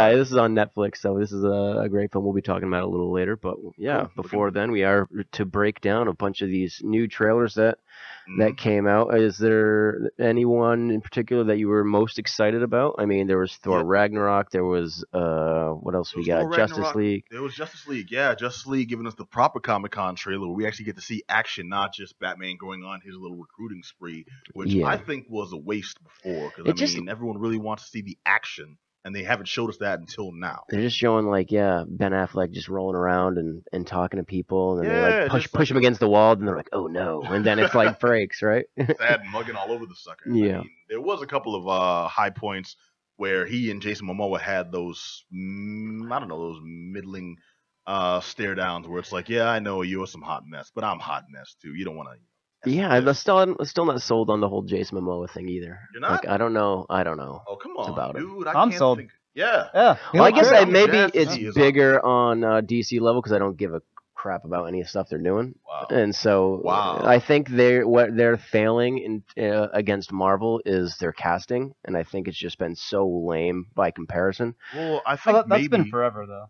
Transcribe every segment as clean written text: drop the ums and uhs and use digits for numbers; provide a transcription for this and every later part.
this is on Netflix, so this is a great film. We'll be talking about it a little later. But yeah, Cool. before then, we are to break down a bunch of these new trailers that Mhm. came out. Is there anyone in particular that you were most excited about? I mean, there was Thor Yeah. Ragnarok. There was what else There we was got? Thor Justice Ragnarok. League. There was Justice League. Yeah, Justice League giving us the proper Comic-Con trailer where we actually get to see action, not just Batman going on his little recruiting spree, which I Yeah, think was a waste before. Because, it just everyone really wants to see the action, and they haven't showed us that until now. they're just showing like Ben Affleck just rolling around and talking to people, and then they Yeah, like just push like him against the wall, and they're like, oh no, and then it's like breaks, right? sad mugging all over the sucker. Yeah. There was a couple of high points where he and Jason Momoa had those, I don't know, those middling stare downs where it's like, yeah, I know you're some hot mess, but I'm hot mess too. You don't want to. Yeah, I'm still not sold on the whole Jason Momoa thing either. You're not? Like, I don't know. Oh, come on, about it. dude. I'm can't sold. think. Yeah. Yeah. Well, I look guess good. maybe Yes, it's he is bigger on DC level because I don't give a crap about any stuff they're doing, Wow. and so Wow. I think what they're failing in against Marvel is their casting, and I think it's just been so lame by comparison. Well, I Oh, think that's maybe. been forever though.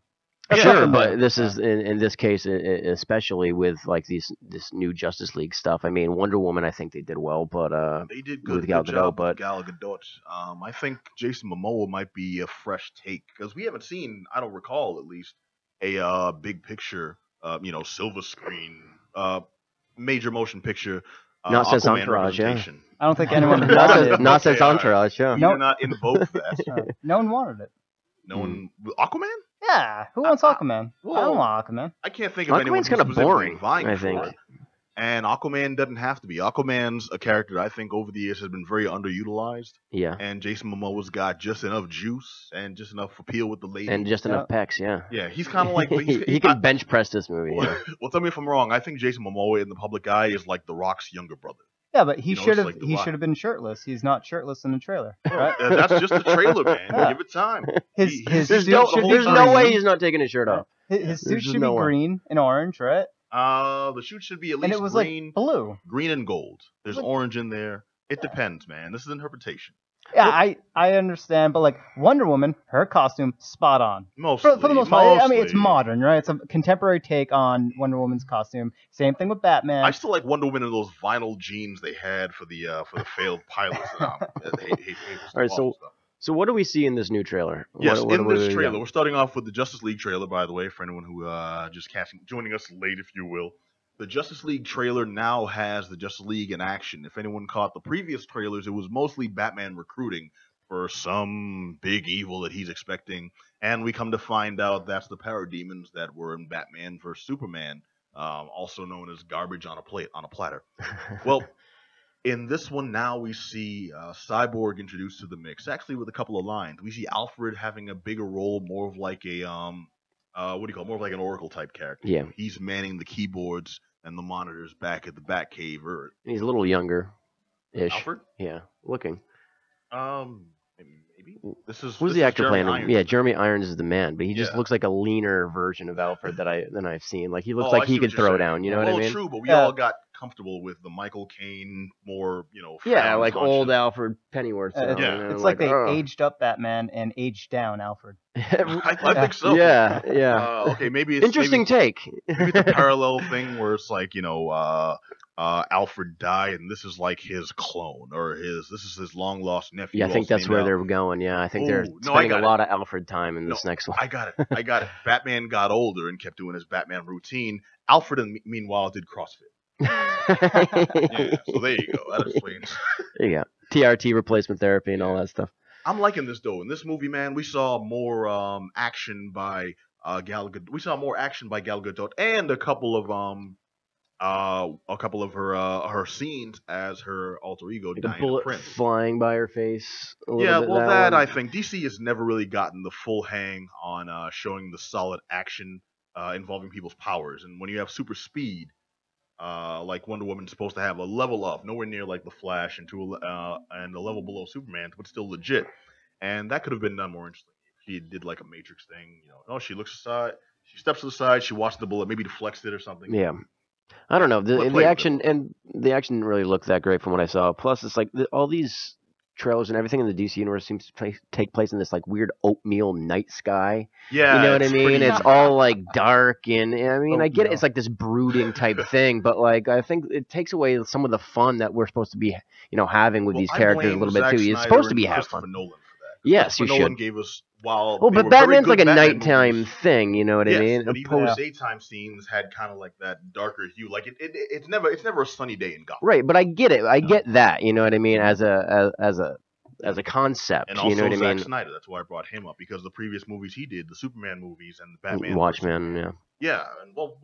Yeah. Sure, nothing but new. this is in this case, especially with like this new Justice League stuff. I mean, Wonder Woman, I think they did well, but They did with good, Gal good Gadot, job but- with Gal Gadot. I think Jason Momoa might be a fresh take because we haven't seen, I don't recall at least, a big picture, silver screen, major motion picture. Not since Aquaman Entourage, yeah. representation. I don't think anyone not wanted since, it. not since Okay, all right. Entourage, yeah. We No. do not invoke that. No one wanted it. No one. Aquaman? Yeah, who wants Aquaman? I well, don't want Aquaman. I can't think of anyone Aquaman's who's kind of specifically boring, vying I for think. it. And Aquaman doesn't have to be. Aquaman's a character that I think over the years has been very underutilized. Yeah, And Jason Momoa's got just enough juice and just enough appeal with the ladies. and just enough pecs, yeah. Yeah, he's kind of like. he can bench press this movie. Yeah. Well, tell me if I'm wrong. I think Jason Momoa in the public eye is like The Rock's younger brother. Yeah, but he You know, should it's have like The he Rock. should have been shirtless. He's not shirtless in the trailer, right? That's just the trailer, man. Yeah. Give it time. His He- suit no- should be There's green. no way he's not taking his shirt off. His There's suit just should no be way. green and orange, right? The shoot should be at And least it was green, like blue. green and gold. There's Like- orange in there. It depends, man. This is interpretation. Yeah, I understand, but like Wonder Woman, her costume spot on. Mostly, For the most part, I mean, it's mostly. modern, right? It's a contemporary take on Wonder Woman's costume. Same thing with Batman. I still like Wonder Woman in those vinyl jeans they had for the failed pilots. All right, so what do we see in this new trailer? Yes, What in do this we trailer, got? we're starting off with the Justice League trailer, by the way, for anyone who joining us late, if you will. The Justice League trailer now has the Justice League in action. If anyone caught the previous trailers, it was mostly Batman recruiting for some big evil that he's expecting, and we come to find out that's the parademons that were in Batman vs Superman, also known as garbage on a platter. Well, in this one now we see Cyborg introduced to the mix, actually with a couple of lines. We see Alfred having a bigger role, more of like a more of like an Oracle type character. Yeah. He's manning the keyboards and the monitors back at the Batcave. He's a little younger-ish. Alfred? Yeah, looking. Maybe this is. Who's this the is actor Jeremy playing him? Irons. Yeah, Jeremy Irons is the man, but he just Yeah. looks like a leaner version of Alfred than I've seen. Like he looks Oh, I like see he what could you're throw saying. down. You know well, what I mean? True, but we Yeah. all got comfortable with the Michael Caine, more Yeah, frown like old conscious. Alfred Pennyworth. Yeah. you know, It's like they oh. aged up Batman and aged down Alfred. I think so. Yeah, yeah. Okay, maybe it's Interesting take. Maybe it's a parallel thing where it's like Alfred died and this is like his clone or this is his long lost nephew. Yeah, I think also that's named where Al- they're going. Yeah, I think they're Ooh, no, I spending got a it. lot of Alfred time in this next one. I got it. Batman got older and kept doing his Batman routine. Alfred, meanwhile, did CrossFit. Yeah, so there you go. That explains. There you go. TRT replacement therapy and all that stuff. I'm liking this though. In this movie, man, we saw more action by Gal Gadot. We saw more action by Gal Gadot and a couple of her scenes as her alter ego, The Diana bullet Prince. flying by her face. A little Yeah, bit, well, that one. I think DC has never really gotten the full hang on showing the solid action involving people's powers. And when you have super speed, like Wonder Woman's supposed to have a level up, nowhere near like the Flash and a level below Superman, but still legit. And that could have been done more interesting. If she did like a Matrix thing, she looks aside, she steps to the side, she watched the bullet, maybe deflects it or something. Yeah. I don't know. Play The with action didn't really look that great from what I saw. Plus, it's like all these trailers and everything in the DC universe seems to take place in this like weird oatmeal night sky. Yeah, You know what I it's mean? pretty. It's all like dark and I mean I get it. Oatmeal. It's like this brooding type thing, but like I think it takes away some of the fun that we're supposed to be having with Well, these I characters a blame little bit Zack too. It's Snyder supposed to and be have Christopher fun. Nolan for that. Yes, Christopher you Nolan should. gave us while Well, they but were very Batman's good like a Batman nighttime movies, thing. You know what I yes, mean? but even Yeah. those daytime scenes had kind of like that darker hue. Like it's never a sunny day in Gotham. Right, but I get it. I No. get that. You know what I mean? As a concept. And You know also what I Zack mean? Snyder. That's why I brought him up, because the previous movies he did, the Superman movies and the Batman. Watchmen. Yeah. Yeah, and well,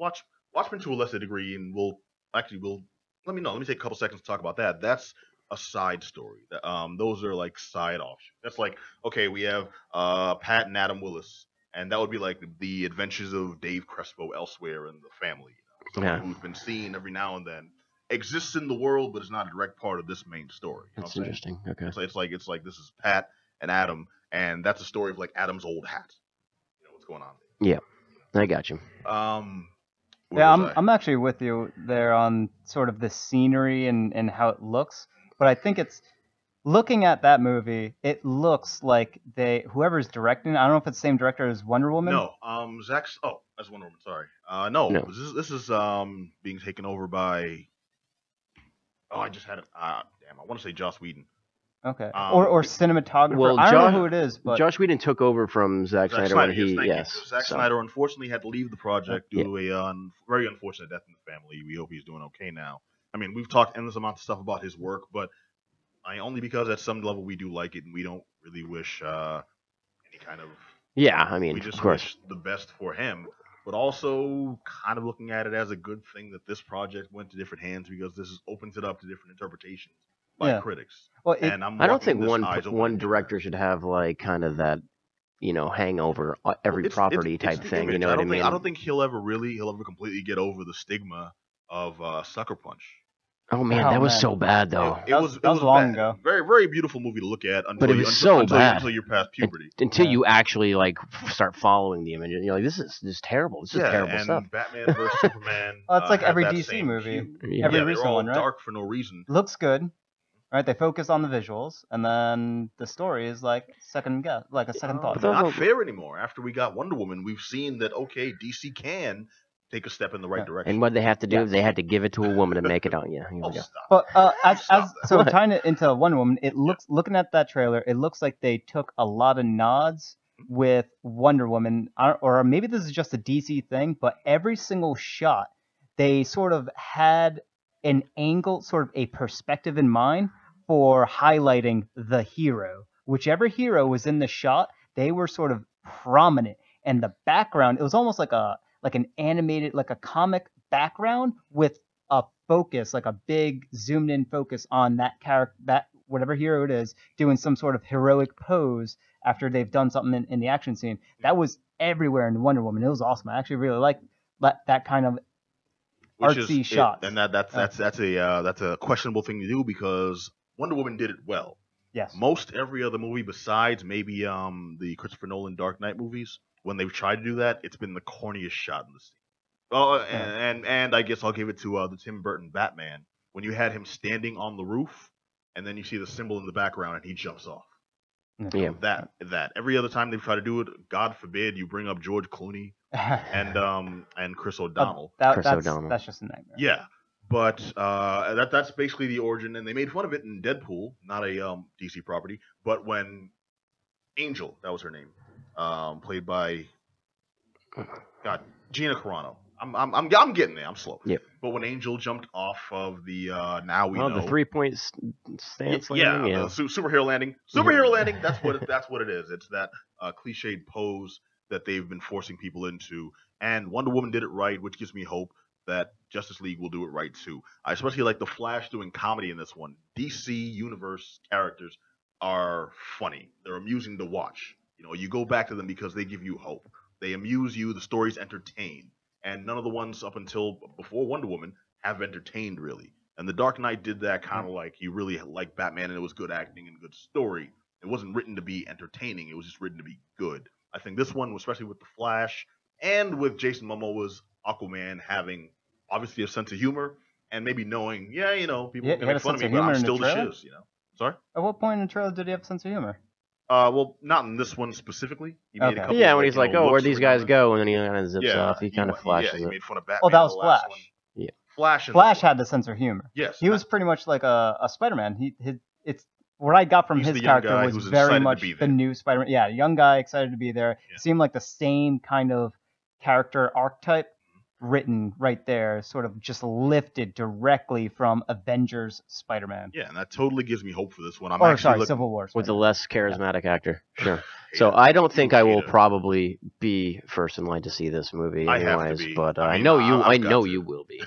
Watchmen to a lesser degree, and we'll let me know. Let me take a couple seconds to talk about that. That's a side story. Those are like side offshoots. That's like, okay, we have Pat and Adam Willis, and that would be like the adventures of Dave Crespo elsewhere in the family. Someone who's been seen every now and then, exists in the world, but is not a direct part of this main story. You know That's what I'm saying? interesting. Okay. So it's like this is Pat and Adam, and that's a story of like Adam's old hat. You know what's going on there. Yeah, I got you. Where Yeah, was I? I'm actually with you there on sort of the scenery and how it looks, but I think it's looking at that movie, it looks like whoever's directing, I don't know if it's the same director as Wonder Woman. No, Zach's. Oh, that's Wonder Woman. Sorry. No. No. This is being taken over by. Oh, I just had it. Damn, I want to say Joss Whedon. Okay. Um, or cinematographer. Well, I don't Josh- know who it is, but Josh Whedon took over from Zack Snyder when he thank you. yes. Zack so- Snyder unfortunately had to leave the project due to a very unfortunate death in the family. We hope he's doing okay now. I mean, we've talked endless amounts of stuff about his work, but only because at some level we do like it, and we don't really wish any kind of. Yeah, I mean, We just of course. wish the best for him, but also kind of looking at it as a good thing that this project went to different hands, because this opens it up to different interpretations by Yeah. critics. well, And I'm I don't walking think this one eyes open one and director should have like kind of that hangover every It's- property it's type the thing. You image. know what I mean? I don't think he'll ever completely get over the stigma of Sucker Punch. Oh man, Oh, that was man. so bad though. It That was was long bad. ago. Very very beautiful movie to look at until But it you, was until, so until, bad. until you're past puberty. Until Yeah. you actually like start following the image, and you're like, this is terrible. This is terrible and stuff. Batman vs Superman. Well, it's like had every that DC same movie. hue. Yeah. Every they're recent all one, right? dark for no reason. Looks good, right? They focus on the visuals, and then the story is like a second thought. But those Not are- fair anymore. After we got Wonder Woman, we've seen that DC can take a step in the right Yeah. direction. And what they have to do Yeah. is they had to give it to a woman to make it on. Yeah, here Oh, we go. stop. But as Stop that. so What? tying it into Wonder Woman, it looking at that trailer, it looks like they took a lot of nods with Wonder Woman, or maybe this is just a DC thing, but every single shot they sort of had an angle, sort of a perspective in mind for highlighting the hero. Whichever hero was in the shot, they were sort of prominent, and the background, it was almost like an animated, like a comic background with a focus, like a big zoomed in focus on that character, that whatever hero it is, doing some sort of heroic pose after they've done something in the action scene. That was everywhere in Wonder Woman. It was awesome. I actually really liked that kind of artsy shots. And that's a questionable thing to do, because Wonder Woman did it well. Yes. Most every other movie besides maybe the Christopher Nolan Dark Knight movies, when they've tried to do that, it's been the corniest shot in the scene. Oh, and I guess I'll give it to the Tim Burton Batman, when you had him standing on the roof, and then you see the symbol in the background, and he jumps off. Yeah. That every other time they've tried to do it, God forbid you bring up George Clooney and Chris O'Donnell. O'Donnell. That's just a nightmare. Yeah, but that's basically the origin, and they made fun of it in Deadpool, not a DC property, but when Angel, that was her name, played by Gina Carano. I'm getting there. I'm slow. Yep. But when Angel jumped off of the now we know the 3-point stance. landing, the superhero landing. Superhero landing. That's what it is. It's that cliched pose that they've been forcing people into. And Wonder Woman did it right, which gives me hope that Justice League will do it right too. I especially like the Flash doing comedy in this one. DC Universe characters are funny. They're amusing to watch. You know, you go back to them because they give you hope. They amuse you. The stories entertain. And none of the ones up until before Wonder Woman have entertained really. And The Dark Knight did that kind of like you really like Batman, and it was good acting and good story. It wasn't written to be entertaining. It was just written to be good. I think this one, especially with the Flash and with Jason Momoa's Aquaman having obviously a sense of humor and maybe knowing, people Yeah, can he had make a fun of sense me, of but I'm humor in the still the trailer? shiz, Sorry. At what point in the trailer did he have a sense of humor? Well, not in this one specifically. He made a Okay. couple Yeah, of, when like, he's like, "Oh, looks where'd these guys around. go?" and then he kind of zips Yeah, off. He kind of flashes he it. made fun of Batman. Oh, that in was the last Flash. one. Yeah. Flash. Flash had the sense of humor. Yes. He was pretty much like a Spider-Man. It's what I got from He's his the young character guy was who's very excited to much be the there. new Spider-Man. Yeah, young guy excited to be there. Yeah. Seemed like the same kind of character archetype written right there, sort of just lifted directly from Avengers Spider-Man. Yeah, and that totally gives me hope for this one. I'm Or actually sorry, looking... Civil War. With a Spider-Man. less charismatic actor. Sure. Hate So it. I don't think I will Hate it. probably be first in line to see this movie I have to anyways, be. but I I mean, know you. I've I got know to. you will be.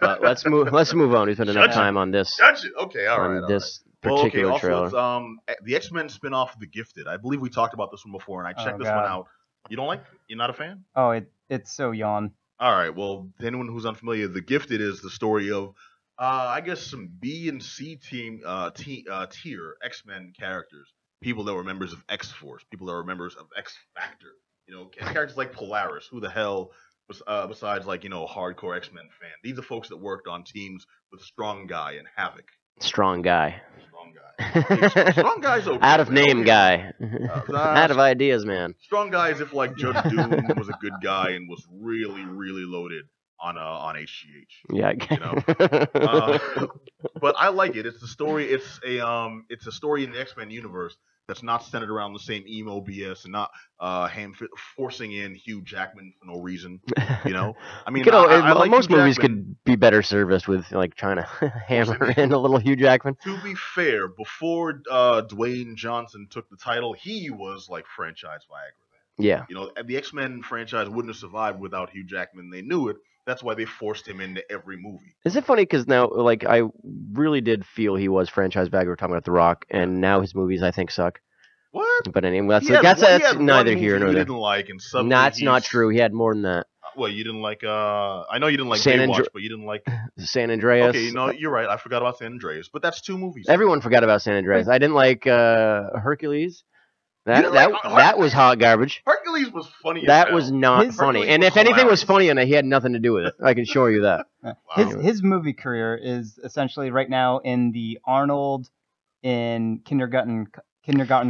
But let's move on. We spent enough Judge it. time on this Judge it. Okay, all right. on this Well, okay, particular also, trailer. it's the X-Men spin-off of The Gifted. I believe we talked about this one before, and I checked Oh, this God. one out. You don't like? You're not a fan? Oh, it's so yawn. All right. Well, to anyone who's unfamiliar, The Gifted is the story of, I guess, some B and C team tier X-Men characters, people that were members of X-Force, people that were members of X-Factor. You know, characters like Polaris. Who the hell, besides like hardcore X-Men fan? These are folks that worked on teams with Strong Guy and Havoc. Strong guy. Strong Guy. Strong Guy's okay. Out of man. name guy. Nah, Out of ideas, man. Strong Guy is if like Judge Doom was a good guy and was really, really loaded on HGH. Yeah. You know? But I like it. It's a story. It's a story in the X-Men universe that's not centered around the same emo BS and not forcing in Hugh Jackman for no reason. You know, I mean, I like most Hugh movies Jackman. could be better serviced with like trying to hammer in a little Hugh Jackman. To be fair, before Dwayne Johnson took the title, he was like franchise Viagra. Yeah. You know, the X-Men franchise wouldn't have survived without Hugh Jackman. They knew it. That's why they forced him into every movie. Is it funny because now, like, I really did feel he was franchise bag. We were talking about The Rock, and now his movies I think suck. What? But anyway, He had that's one neither movie here nor you there. didn't like, and suddenly That's not he's- true. He had more than that. Well, you didn't like. I know you didn't like San Baywatch, but you didn't like. San Andreas. Okay, you know you're right. I forgot about San Andreas, but that's two movies. Everyone forgot about San Andreas. I didn't like Hercules. That didn't that like that was hot garbage. Hercules was funny. That as was hell. not His- funny. Hercules And was if anything was hilarious. funny in it, he had nothing to do with it. I can assure you that. His movie career is essentially right now in the Arnold in kindergarten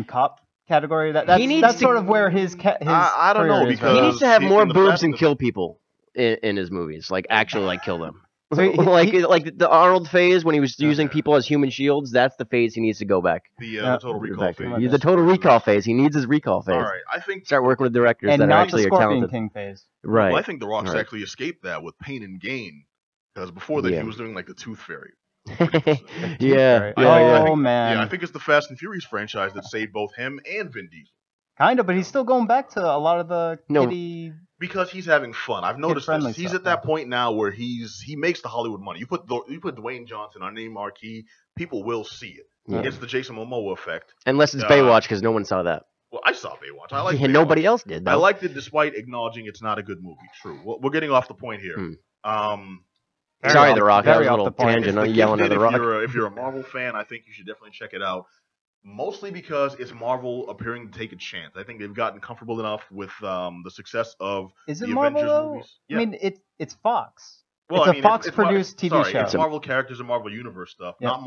cop category. He needs That's to- sort of where his I don't know, career is because- He needs to have he- more in the boobs Fast and and the- kill people in his movies. Like actually, like kill them. So he- like the Arnold phase when he was using Okay. people as human shields. That's the phase he needs to go back. The Yeah. Total Recall Back. phase. He's the total recall phase. He needs his recall phase. All right, I think. Start working with directors and that are not the actually Scorpion talented. King phase. Right. Well, I think The Rock's Right. actually escaped that with Pain and Gain, because before that Yeah. he was doing like the Tooth Fairy. yeah. Oh Yeah. man, Yeah, I think it's the Fast and Furious franchise that saved both him and Vin Diesel. kind of, but he's still going back to a lot of the No. kiddie. Because he's having fun. I've noticed Kid-friendly this. He's stuff, at that point now where he makes the Hollywood money. You put Dwayne Johnson on any marquee, people will see it. Yeah. It's the Jason Momoa effect. Unless it's Uh, Baywatch, because no one saw that. Well, I saw Baywatch. I like And nobody else did. I Though. liked it despite acknowledging it's not a good movie. True. We're getting off the point here. Very Sorry, off- The Rock. That very was a off little the point. tangent. It's I'm yelling at Gifted. The Rock. If you're a Marvel fan, I think you should definitely check it out. Mostly because it's Marvel appearing to take a chance. I think they've gotten comfortable enough with the success of Is it the Marvel Avengers though? movies. Yeah. I mean, it's Fox. Well, it's I a mean, Fox-produced TV sorry, show. It's Marvel characters and Marvel Universe stuff, Yeah. not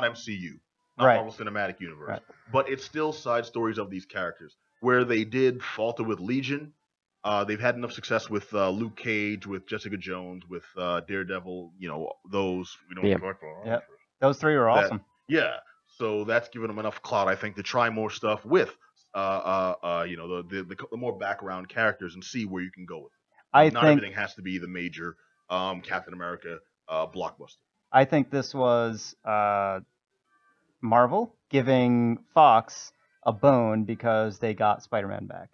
MCU, not Right. Marvel Cinematic Universe. Right. But it's still side stories of these characters. Where they did falter with Legion, they've had enough success with Luke Cage, with Jessica Jones, with Daredevil. You know, those we don't Yeah. talk about. Yeah. Those three are That- awesome. Yeah. So that's given them enough clout, I think, to try more stuff with the more background characters and see where you can go with it. I Not think everything has to be the major Captain America blockbuster. I think this was Marvel giving Fox a bone because they got Spider-Man back,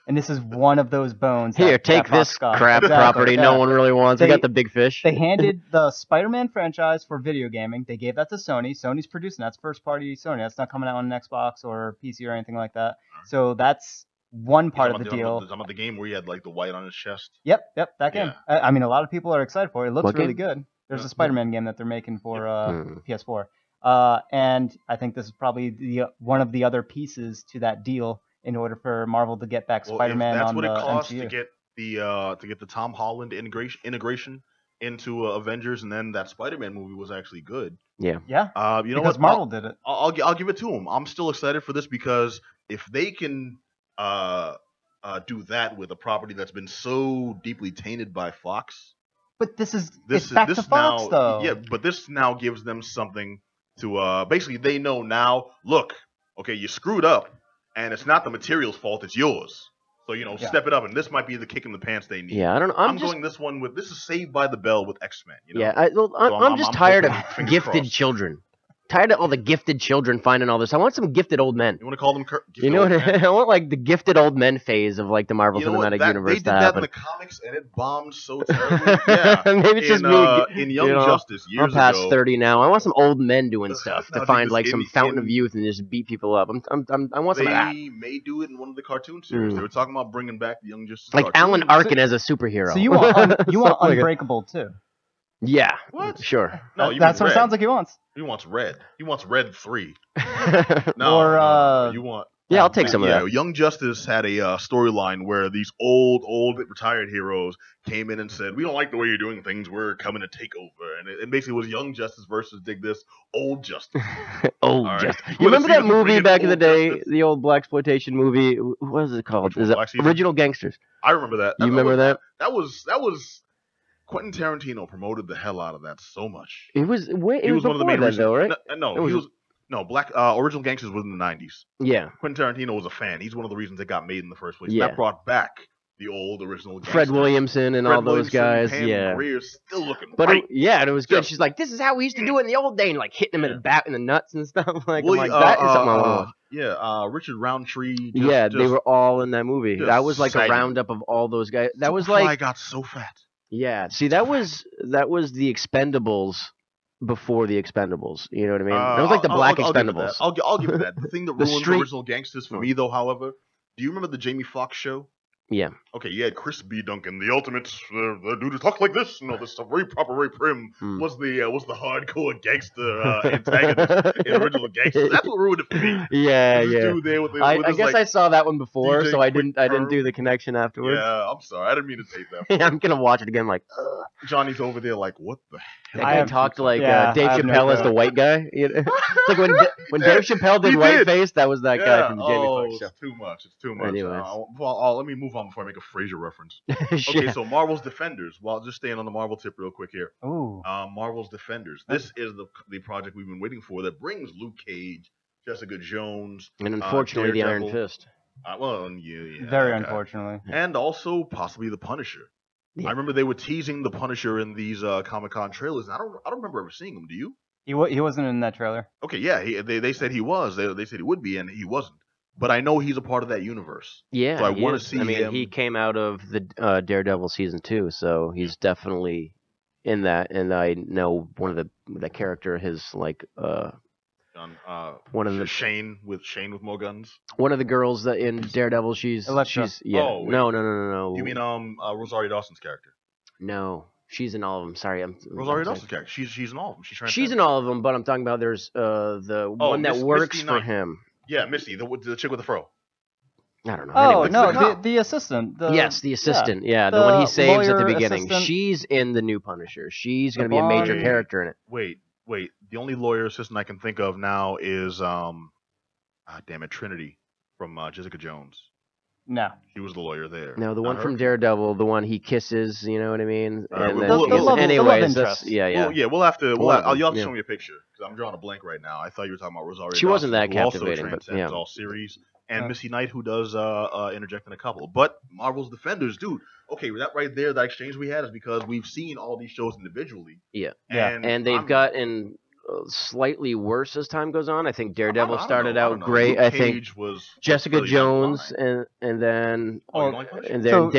and this is one of those bones. Here, that take Fox this got. crap Exactly, property yeah. no one really wants. We They- got the big fish. They handed the Spider-Man franchise for video gaming. They gave that to Sony. Sony's producing. That's first party Sony. That's not coming out on an Xbox or PC or anything like that. So that's one part of the deal. I'm about the game where he had like the white on his chest. Yep, that game. I mean, a lot of people are excited for it. It looks What really game? good. There's Yeah. a Spider-Man game that they're making for PS4. And I think this is probably one of the other pieces to that deal in order for Marvel to get back Well, Spider-Man if that's on what the it costs MCU. to get the Tom Holland integration into Avengers, and then that Spider-Man movie was actually good. Yeah. Yeah, You know because what? Marvel did it. I'll give it to them. I'm still excited for this because if they can do that with a property that's been so deeply tainted by Fox, But it's back to Fox now, though. yeah, but this now gives them something to basically they know now. Look, okay, you screwed up, and it's not the material's fault; it's yours. So step it up, and this might be the kick in the pants they need. Yeah, I don't know. I'm going this one with this is Saved by the Bell with X-Men. Yeah, So I'm just tired of hoping, fingers gifted crossed. children. Tired of all the gifted children finding all this. I want some gifted old men. You want to call them? You know what? I want like the gifted old men phase of like the Marvel Cinematic Universe. They did to that happen. in the comics, and it bombed so terribly. Yeah, Maybe it's just me. In Young Justice years I'm past ago. 30 now. I want some old men doing stuff No, to find dude, like some fountain of in- youth and just beat people up. I want some of that. They may do it in one of the cartoon series. Mm. They were talking about bringing back the Young Justice. Like cartoon. Alan Arkin as a superhero. So you want Something like it. Unbreakable too? Yeah. What? Sure. No, you That's mean what Red. it sounds like he wants. He wants Red. He wants Red 3. yeah, No, Or, no, you want. I'll take some of Yeah, that. Young Justice had a storyline where these old retired heroes came in and said, "We don't like the way you're doing things. We're coming to take over." And it basically was Young Justice versus dig this Old Justice. Old All right. Justice. You You remember wanna that see them movie bring in back in the Old day, Justice? the old blaxploitation movie? What is it called? Which one, Is it Black Season? Original Gangsters? I remember that. You remember that? That was Quentin Tarantino promoted the hell out of that so much. It was He one of the main main reasons. though, right? No, It was- he was Black Original Gangsters was in the 90s. Yeah. Quentin Tarantino was a fan. He's one of the reasons it got made in the first place. Yeah. That brought back the old original gangsters. Fred Williamson and Fred all those Williamson, guys. Pam Yeah. Grier's still looking But great. and it was good. Yeah. She's like, "This is how we used to do it in the old day," and like hitting him in Yeah. the back in the nuts and stuff. Like, Well, I'm like, that is something I want. Richard Roundtree. Yeah, they were all in that movie. just That was like sagging. a roundup of all those guys. That was Superfly like, got so fat. yeah. See, that was the Expendables before the Expendables. You know what I mean? That was like the Black I'll give it Expendables. that. I'll give it that. The thing that The ruined street- original gangsters for me, though, however, do you remember the Jamie Foxx show? Yeah. Okay, you had Chris B. Duncan, the ultimate the dude who talks like this. No, this is very proper, very prim. Hmm. Was the hardcore gangster antagonist in original gangsters? That's what ruined it for me. Yeah, This yeah. dude there with I his, guess like, I saw that one before, DJ so I Quick didn't do Turn. the connection afterwards. Yeah, I'm sorry, I didn't mean to take that. I'm gonna watch it again. Like, Johnny's over there, like, what the that hell? guy have- talked like yeah, Dave I have no Chappelle as clue. the white guy. You know? It's like when Dave Chappelle did He did. Whiteface, that was that guy from the Jamie oh, Foxx show. it's too much. It's too much. Anyways. Let me move on before I make a Frasier reference. Shit. Okay, so Marvel's Defenders. Well, just staying on the Marvel tip real quick here. Ooh. Marvel's Defenders. This is the project we've been waiting for that brings Luke Cage, Jessica Jones, And unfortunately, the Iron Daredevil. Fist. Yeah, Very okay. unfortunately. And also possibly the Punisher. Yeah. I remember they were teasing the Punisher in these Comic-Con trailers. And I don't remember ever seeing him. Do you? He wasn't in that trailer. Okay, yeah. They said he was. They said he would be, and he wasn't. But I know he's a part of that universe. Yeah, So I he wanna is. see I mean, him- he came out of the Daredevil season 2, so he's definitely in that. And I know one of the character, his like one of the Shane with more guns. one of the girls that in Daredevil, she's Elektra. yeah. Oh, wait. No. You mean Rosario Dawson's character? No, she's in all of them. Sorry, Rosario I'm sorry. Dawson's character. She's in all of them. She's in all of them, but I'm talking about there's the one that works Misty for Knight. him. Yeah, Missy, the chick with the fro. I don't know. Oh Anyways. no, the cop. the assistant. Yes, the assistant. Yeah, the the one he saves at the lawyer beginning. assistant. She's in the new Punisher. She's The going to be a major blonde- character in it. Wait. The only lawyer assistant I can think of now is Trinity from Jessica Jones. No. She was the lawyer there. No, the Not one her? from Daredevil, the one he kisses. You know what I mean? Alright, And well, then the she gets- love- the anyways, love that's, interest. yeah. Well, yeah, we'll have to. One of them, You'll have to yeah. show me a picture because I'm drawing a blank right now. I thought you were talking about Rosario. She wasn't Dawson, that who also captivating, but, transcends yeah. all series, and Missy Knight, who does interject in a couple. But Marvel's Defenders, dude. Okay, that right there, that exchange we had is because we've seen all these shows individually. Yeah. Yeah. And they've I'm- gotten slightly worse as time goes on. I think Daredevil I don't started know, I out don't know. great. Luke I think Cage was Jessica fairly down the Jones line. and then Oh, you don't like Punisher? and then So-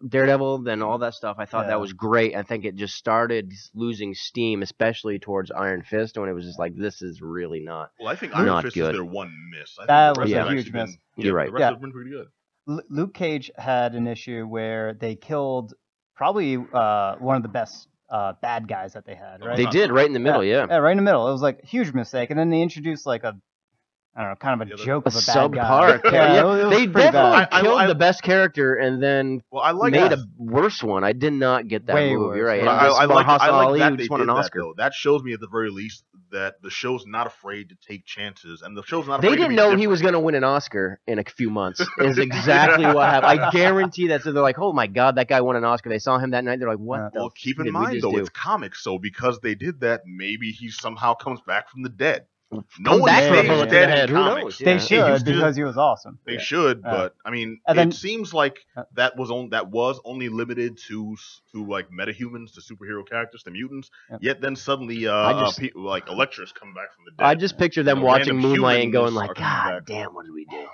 Daredevil, then all that stuff. I thought Yeah. that was great. I think it just started losing steam, especially towards Iron Fist, when it was just like, this is really not. Well, I think Not Iron Fist good. is their one miss. I think That the was rest a have huge actually been- miss. You're right. The rest Yeah. have been pretty good. Luke Cage had an issue where they killed probably one of the best bad guys that they had. Right. They did right in the middle, yeah. Yeah, right in the middle. It was like a huge mistake, and then they introduced like a I don't know, kind of a joke a of a bad guy. subpar. Yeah, They pretty definitely bad. killed the best character and then made a worse one. I did not get that Way move. worse, You're right. yeah. And I like Ali that just they won did an that Oscar. though. That shows me at the very least that the show's not afraid to take chances, and the show's not. They afraid didn't to be know different. he was going to win an Oscar in a few months. Is exactly what happened. I guarantee that. So they're like, "Oh my God, that guy won an Oscar." They saw him that night. They're like, "What?" Well, keep in mind though, it's comics, so because they did that, maybe he somehow comes back from the dead. No one stays dead in comics. They should because he was awesome. They should, but I mean, it seems like that was only limited to like metahumans, to superhero characters, to mutants. Yet then suddenly, like Elektra's come back from the dead. I just picture them watching Moonlight and going like, "God damn, what did we do?"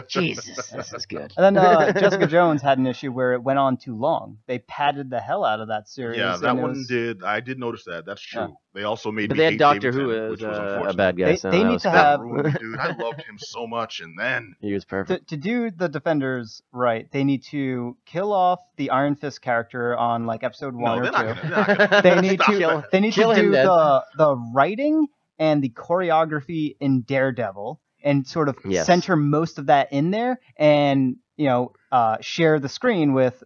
Jesus, this is good. And then Jessica Jones had an issue where it went on too long. They padded the hell out of that series. Yeah, that one did. I did notice that. That's true. Yeah. They also made. But me they had hate Doctor David Who Tennant, as which was a unfortunate. bad guy. They need to have dude. I loved him so much, and then he was perfect. To do the Defenders right, they need to kill off the Iron Fist character on like episode 1 or 2. They need to do the writing and the choreography in Daredevil and sort of center most of that in there, and share the screen with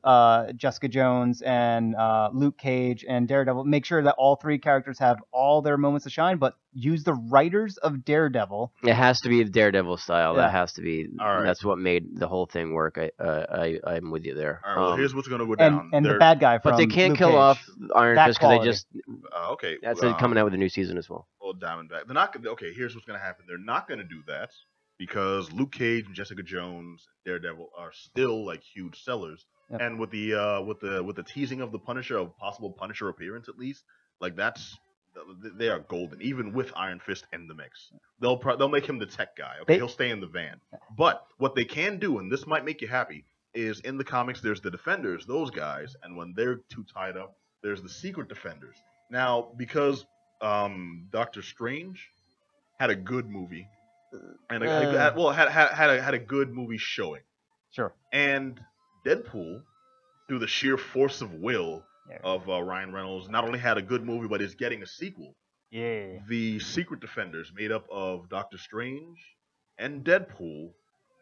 Jessica Jones and Luke Cage and Daredevil. Make sure that all three characters have all their moments to shine, but use the writers of Daredevil. It has to be the Daredevil style. Yeah. That has to be. All right. That's what made the whole thing work. I'm with you there. All right, well, here's what's gonna go down. And the bad guy from but they can't Luke kill Cage. off Iron Fist because they just. Okay. That's coming out with a new season as well. Well, Diamondback. They're not gonna. Okay, here's what's gonna happen. They're not gonna do that because Luke Cage and Jessica Jones, Daredevil are still like huge sellers. Yep. And with the teasing of the Punisher, of possible Punisher appearance at least, like they are golden. Even with Iron Fist in the mix, they'll make him the tech guy. Okay, he'll stay in the van. But what they can do, and this might make you happy, is in the comics there's the Defenders, those guys, and when they're too tied up, there's the Secret Defenders. Now because Doctor Strange had a good movie. And had a good movie showing. Sure. And Deadpool, through the sheer force of will of Ryan Reynolds, not only had a good movie, but is getting a sequel. Yeah. The Secret Defenders, made up of Doctor Strange and Deadpool,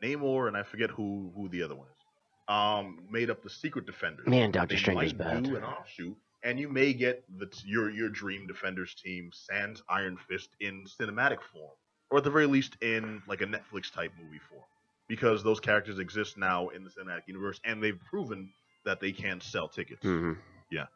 Namor, and I forget who the other one is. Made up the Secret Defenders. Man, Doctor Strange is bad. Do an offshoot, and you may get your dream Defenders team, sans Iron Fist, in cinematic form. Or at the very least in like a Netflix type movie form, because those characters exist now in the cinematic universe, and they've proven that they can sell tickets. Mm-hmm. Yeah.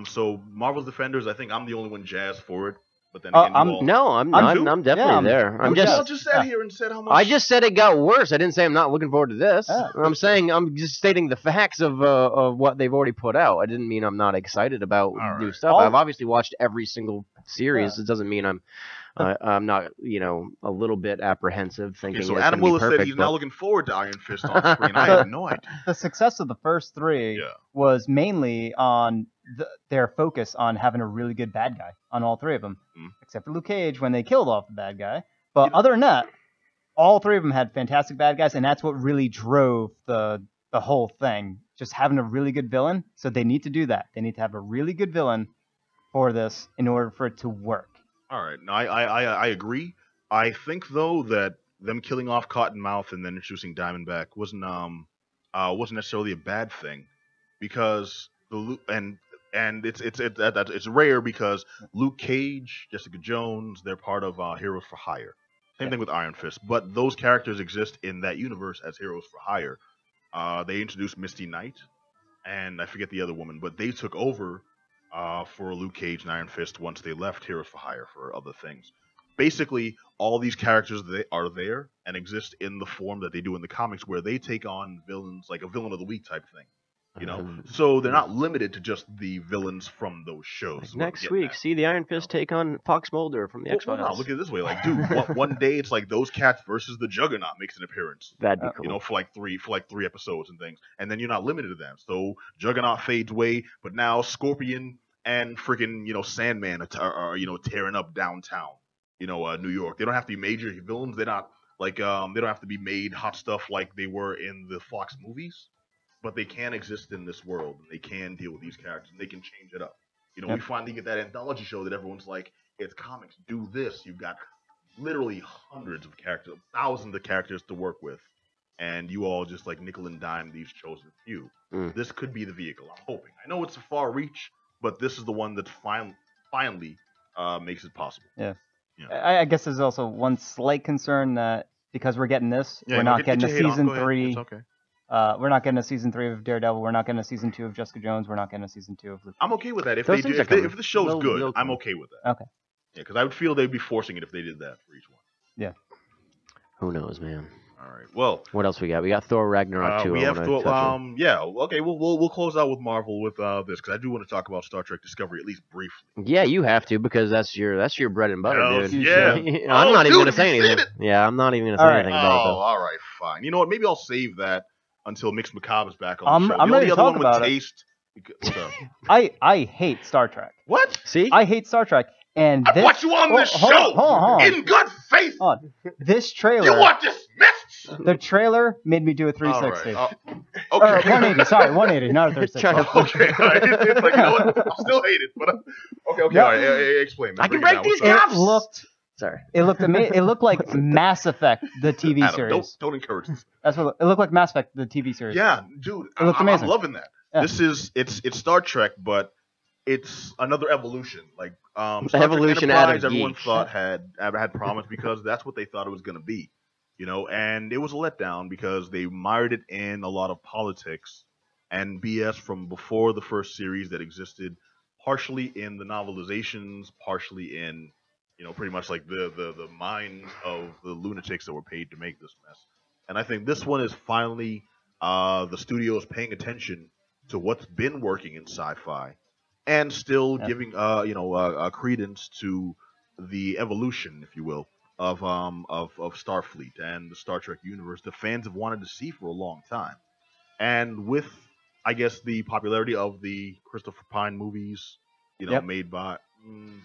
So Marvel's Defenders, I think I'm the only one jazzed for it. But then again, I'm definitely there. I'm just sat here and said how much. I just said it got worse. I didn't say I'm not looking forward to this. I'm saying I'm just stating the facts of what they've already put out. I didn't mean I'm not excited about new stuff. I've obviously watched every single series. It doesn't mean I'm not, a little bit apprehensive thinking. So Adam Willis said he's now looking forward to Iron Fist on screen. I have no idea. The success of the first three was mainly on their focus on having a really good bad guy on all three of them, except for Luke Cage when they killed off the bad guy. But other than that, all three of them had fantastic bad guys, and that's what really drove the whole thing. Just having a really good villain. So they need to do that. They need to have a really good villain for this in order for it to work. All right. No, I agree. I think though that them killing off Cottonmouth and then introducing Diamondback wasn't necessarily a bad thing, because it's rare because Luke Cage, Jessica Jones, they're part of Heroes for Hire. Same thing with Iron Fist, but those characters exist in that universe as Heroes for Hire. They introduced Misty Knight, and I forget the other woman, but they took over for Luke Cage and Iron Fist once they left Heroes for Hire for other things. Basically, all these characters are there and exist in the form that they do in the comics, where they take on villains, like a villain of the week type thing. So they're not limited to just the villains from those shows. Next week, see the Iron Fist take on Fox Mulder from the X-Files. No, look at it this way, like, dude, one day it's like those cats versus the Juggernaut makes an appearance. That'd be cool. For like three episodes and things, and then you're not limited to them. So Juggernaut fades away, but now Scorpion and freaking Sandman are tearing up downtown, New York. They don't have to be major villains. They're not like they don't have to be made hot stuff like they were in the Fox movies. But they can exist in this world, and they can deal with these characters, and they can change it up. We finally get that anthology show that everyone's like, it's comics, do this. You've got literally hundreds of characters, thousands of characters to work with, and you all just like nickel and dime these chosen few. This could be the vehicle. I'm hoping. I know it's a far reach, but this is the one that finally makes it possible. Yeah. I guess there's also one slight concern that because we're getting this, we're not getting a season 3. It's okay. We're not getting a season 3 of Daredevil. We're not getting a season 2 of Jessica Jones. We're not getting a season 2 of Luke. I'm okay with that. If they do, if the show's good, I'm okay with that. Okay. Yeah, because I would feel they'd be forcing it if they did that for each one. Yeah. Who knows, man? All right. Well, what else we got? We got Thor Ragnarok 2. We have Thor. Yeah. Okay. We'll close out with Marvel with this because I do want to talk about Star Trek Discovery at least briefly. Yeah, you have to because that's your bread and butter, dude. Yeah. I'm not even gonna say anything. Yeah, I'm not even gonna say anything about it. All right, fine. You know what? Maybe I'll save that until Mix Macabre is back on the show. I'm ready to talk about it. I hate Star Trek. What? See? I hate Star Trek. And I brought you on this show hold on. In good faith. This trailer. You want dismissed? The trailer made me do a 360. Right. Okay. 180. Sorry, 180, not a 360. Okay. It's like, you know what? I still hate it, but okay. Yep. All right. Explain. I can break these cuffs. It looked amazing. It looked like Mass Effect, the TV Adam, series. Don't encourage this. That's what it looked like. Mass Effect, the TV series. Yeah, dude. It looked amazing. I'm loving that. Yeah. It's Star Trek, but it's another evolution. Like Star evolution Trek Enterprise, out of everyone geek. thought had promise because that's what they thought it was going to be, you know. And it was a letdown because they mired it in a lot of politics and BS from before the first series that existed, partially in the novelizations, partially in, you know, pretty much like the minds of the lunatics that were paid to make this mess. And I think this one is finally the studios paying attention to what's been working in sci-fi. And still giving, credence to the evolution, if you will, of Starfleet and the Star Trek universe the fans have wanted to see for a long time. And with, I guess, the popularity of the Christopher Pine movies, made by...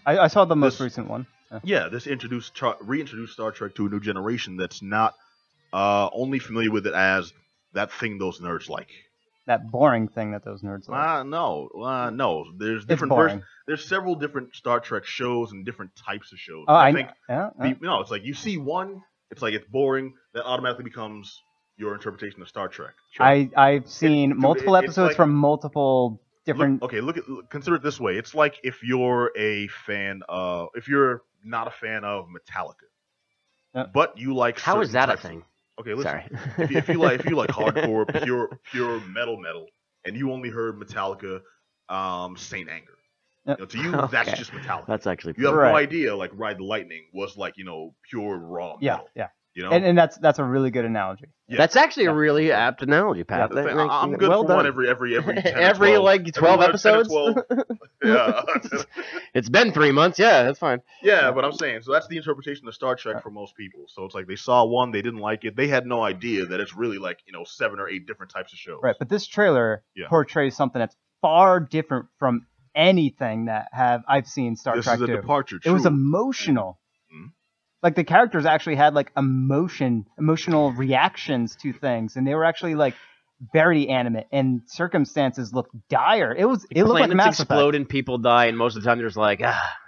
I saw the most recent one. Yeah, this reintroduced Star Trek to a new generation that's not only familiar with it as that thing those nerds like. That boring thing that those nerds like. No. There's different. There's several different Star Trek shows and different types of shows. Oh, I think. Yeah. It's like you see one, it's like it's boring. That automatically becomes your interpretation of Star Trek. Sure. I've seen multiple episodes from multiple different. Consider it this way. It's like if you're not a fan of Metallica, but you like. How is that a thing? Okay, listen. Sorry. if you like hardcore pure metal, and you only heard Metallica, Saint Anger. You know, to you, that's just Metallica. That's actually. You have no idea. Like Ride the Lightning was like pure raw metal. Yeah. You know, and that's a really good analogy. Yeah. That's actually a really apt analogy, Pat. Yeah, I'm good for one every 10 12 episodes. 12. Yeah. It's been 3 months. Yeah, that's fine. Yeah, but I'm saying, so that's the interpretation of Star Trek for most people. So it's like they saw one, they didn't like it. They had no idea that it's really like 7 or 8 different types of shows. Right, but this trailer portrays something that's far different from anything that I've seen Star Trek do. This is a departure. It was emotional. Mm-hmm. Like the characters actually had like emotional reactions to things, and they were actually like very animate, and circumstances looked dire. It looked like Mass Effect. Explode and people die, and most of the time there's like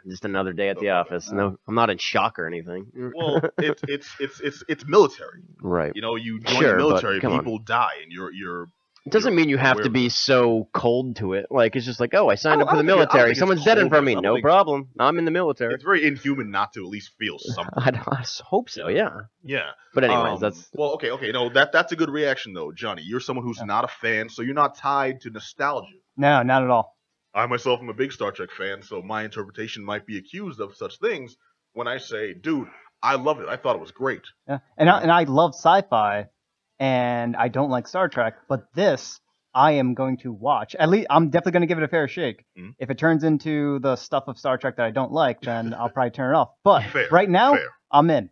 just another day at the office. No, I'm not in shock or anything. Well, it's military, right? You join the military, people die, and you're. It doesn't mean you have to be so cold to it. Like, it's just like, I signed up for the military. Someone's dead in front of me. No problem. I'm in the military. It's very inhuman not to at least feel something. I hope so, yeah. Yeah. But anyways, that's... Well, okay. No, that's a good reaction, though, Johnny. You're someone who's not a fan, so you're not tied to nostalgia. No, not at all. I myself am a big Star Trek fan, so my interpretation might be accused of such things when I say, dude, I love it. I thought it was great. Yeah. And I love sci-fi. And I don't like Star Trek, but this I am going to watch. At least I'm definitely going to give it a fair shake. Mm-hmm. If it turns into the stuff of Star Trek that I don't like, then I'll probably turn it off. But right now, I'm in.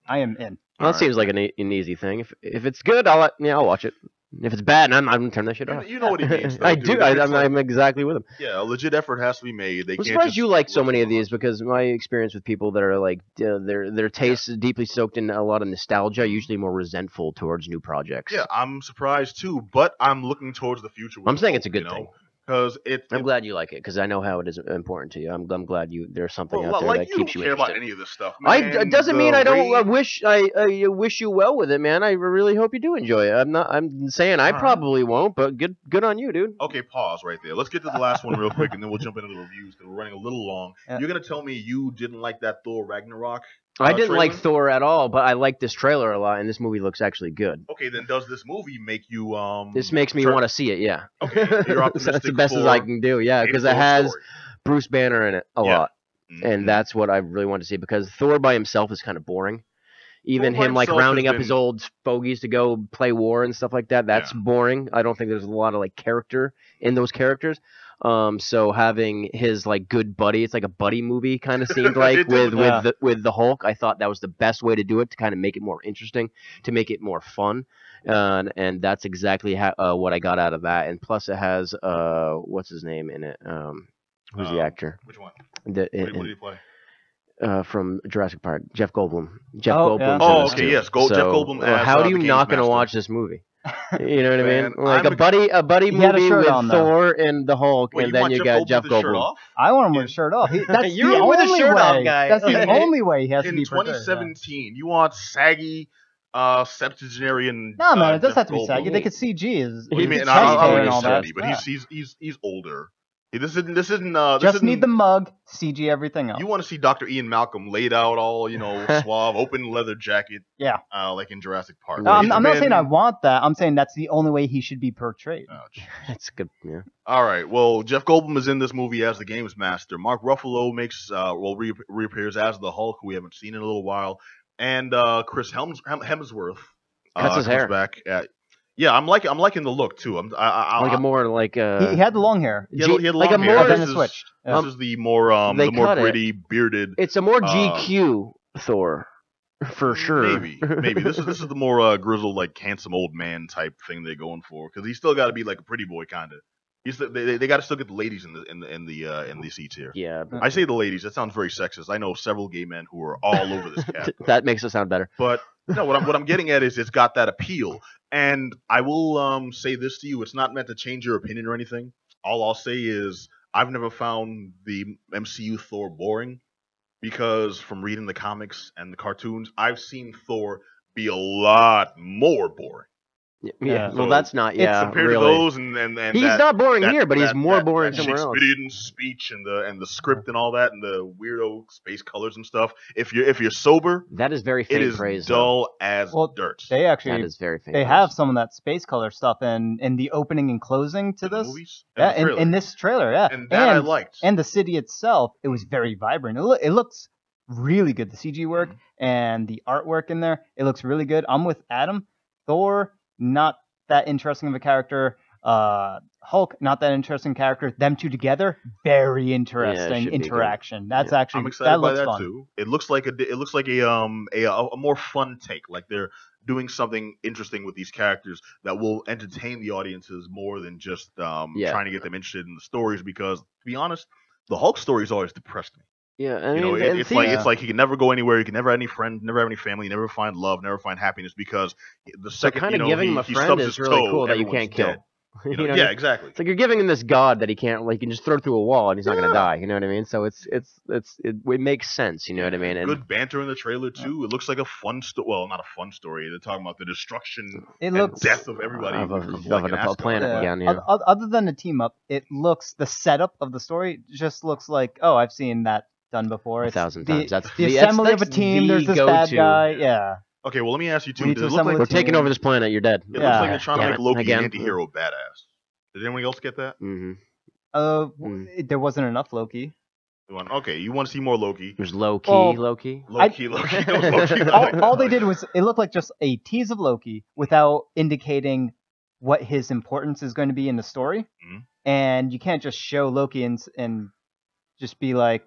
I am in. Well, that seems like an easy thing. If it's good, I'll watch it. If it's bad, I'm going to turn that shit off. You know what he means. Though, I do. I'm exactly with him. Yeah, a legit effort has to be made. I'm surprised you like so many of these, because my experience with people that are like their tastes is deeply soaked in a lot of nostalgia, usually more resentful towards new projects. Yeah, I'm surprised too, but I'm looking towards the future. I'm saying it's a good thing. Because I'm glad you like it because I know how it is important to you. I'm glad there's something out there like that you keeps don't you care interested. about any of this stuff, man. It doesn't mean I don't. I wish you well with it, man. I really hope you do enjoy it. I'm saying I probably won't, but good on you, dude. Okay, pause right there. Let's get to the last one real quick, and then we'll jump into the reviews because we're running a little long. Yeah. You're gonna tell me you didn't like that Thor Ragnarok? I didn't trailer? like Thor at all, but I like this trailer a lot, and this movie looks actually good. Okay, then does this movie make you This makes me want to see it. Yeah. Okay, you're optimistic. That's the best as I can do. Yeah, because it has Bruce Banner in it a lot, and that's what I really want to see. Because Thor by himself is kind of boring. Even him like rounding up his old fogies to go play war and stuff like that, that's boring. I don't think there's a lot of like character in those characters. So having his like good buddy, it's like a buddy movie kind of seemed like with the Hulk. I thought that was the best way to do it to kind of make it more interesting, to make it more fun, and that's exactly what I got out of that. And plus, it has what's his name in it? Who's the actor? Which one? What did he play? From Jurassic Park, Jeff Goldblum. Oh, okay, yes, Jeff Goldblum. How do you not going to watch this movie? You know what I mean? Like a buddy movie with Thor and the Hulk, and then you got Jeff Goldblum. I want him with a shirt off. That's You're the with a only shirt way. off, guy. That's the only way he has to be in 2017. You want saggy, septuagenarian? No, man, it doesn't have to be Goldblum. saggy. They could CG his. What do you mean? And all that. 70, but he's older. This isn't. Just need the mug, CG everything else. You want to see Dr. Ian Malcolm laid out all, suave, open leather jacket. Yeah. Like in Jurassic Park. No, I'm not saying I want that. I'm saying that's the only way he should be portrayed. Oh, that's good. Yeah. All right. Well, Jeff Goldblum is in this movie as the Games Master. Mark Ruffalo reappears as the Hulk, who we haven't seen in a little while, and Chris Hemsworth cuts his hair back at. Yeah, I'm liking the look too. Like a more like he had the long hair. He had long like a hair. more. Then it switched. This is the more gritty, bearded. It's a more GQ Thor, for sure. Maybe this is the more grizzled, like handsome old man type thing they're going for, because he's still got to be like a pretty boy kind of. They got to still get the ladies in the seats here. Yeah, I say the ladies. That sounds very sexist. I know several gay men who are all over this cat. That makes it sound better. But no, what I'm getting at is it's got that appeal. And I will say this to you: it's not meant to change your opinion or anything. All I'll say is I've never found the MCU Thor boring, because from reading the comics and the cartoons, I've seen Thor be a lot more boring. Yeah. Well, that's not. Yeah, compared really. to those, and he's not boring here, but he's more boring somewhere else. Shakespearean speech and the script and all that, and the weirdo space colors and stuff. If you're sober, that is very faint praise. It is dull as dirt. They actually that is very faint. They have some of that space color stuff in the opening and closing to this. Movies? Yeah, in this trailer, yeah. And that I liked. And the city itself, it was very vibrant. It looks really good. The CG work and the artwork in there, it looks really good. I'm with Adam. Thor, not that interesting of a character. Hulk, not that interesting character. Them two together, very interesting interaction. That's actually I'm excited that by looks that fun. too. It looks like a more fun take. Like they're doing something interesting with these characters that will entertain the audiences more than just trying to get them interested in the stories. Because to be honest, the Hulk stories always depressed me. Yeah, I mean, it's like he can never go anywhere. He can never have any friends, never have any family, never find love, never find happiness, because the second kind of giving him a friend is really cool that you can't kill. Yeah, exactly. It's like you're giving him this god that he can't, like, you can just throw through a wall and he's not gonna die. You know what I mean? So it makes sense. You know what I mean? And good banter in the trailer too. It looks like a fun story. Well, not a fun story. They're talking about the destruction and death of everybody of a planet again. Yeah. Other than the team up, the setup of the story just looks like, oh, I've seen that done before. 1,000 times. That's the assembly of a team. There's this bad guy. Yeah. Okay, well, let me ask you too. Does it look like we're taking over this planet? You're dead. It looks like they're trying to make Loki an anti-hero badass. Did anyone else get that? Mm-hmm. There wasn't enough Loki. Okay, you want to see more Loki? There's Loki. Loki. All they did was it looked like just a tease of Loki without indicating what his importance is going to be in the story. Mm-hmm. And you can't just show Loki and just be like,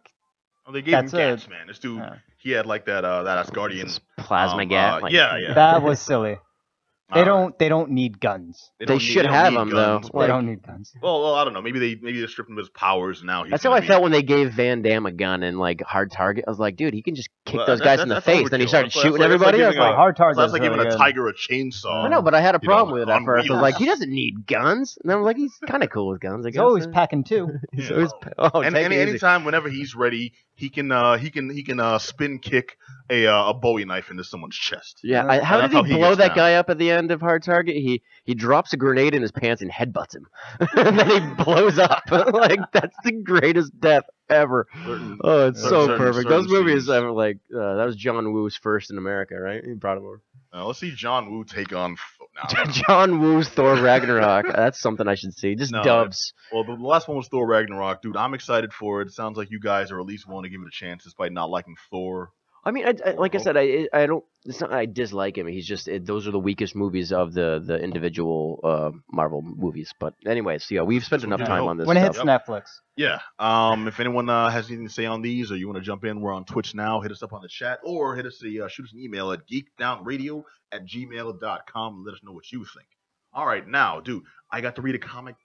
well, they gave him gas, man. This dude, he had like that Asgardian plasma gas. Yeah. That was silly. They don't need guns. They should have them though. They don't need guns. Well, I don't know. Maybe they stripped him of his powers now. That's how I felt when they gave Van Damme a gun in like Hard Target. I was like, dude, he can just kick those guys in the face. Then he started shooting everybody. That's like Hard Target. That's like giving a tiger a chainsaw. I know, but I had a problem with it at first. I was like, he doesn't need guns. And I was like, he's kind of cool with guns. I guess. He's always packing too. He's always. And anytime, whenever he's ready, he can spin kick a Bowie knife into someone's chest. Yeah, how did he blow that guy up at the end of Hard Target? He drops a grenade in his pants and headbutts him, and then he blows up. Like that's the greatest death ever. It's so perfect. Those movies ever that was John Woo's first in America, right? He brought him over. Let's see John Woo take on John Woo's Thor Ragnarok. That's something I should see. Just dubs. Well, the last one was Thor Ragnarok, dude. I'm excited for it. It sounds like you guys are at least willing to give it a chance, despite not liking Thor. I mean, like I said, I don't. It's not I dislike him. He's just those are the weakest movies of the individual Marvel movies. But anyways, yeah, we've spent enough time on this. When it hits Netflix. Yeah. If anyone has anything to say on these, or you want to jump in, we're on Twitch now. Hit us up on the chat, or hit us shoot us an email at geekdownradio@gmail.com and let us know what you think. All right, now, dude, I got to read a comic